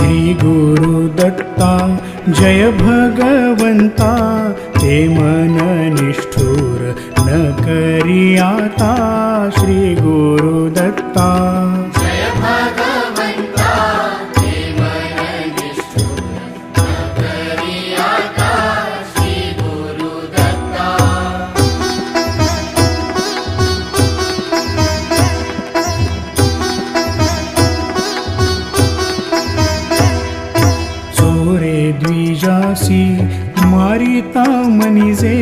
श्री गुरुदत्ता जय भगवंता, ते मन निष्ठुर न करी आता। श्री गुरुदत्ता जय भगवंता, ते मन निष्ठुर न करी आता। श्री गुरुदत्ता चोरे द्विजासी मारिता मनिजे,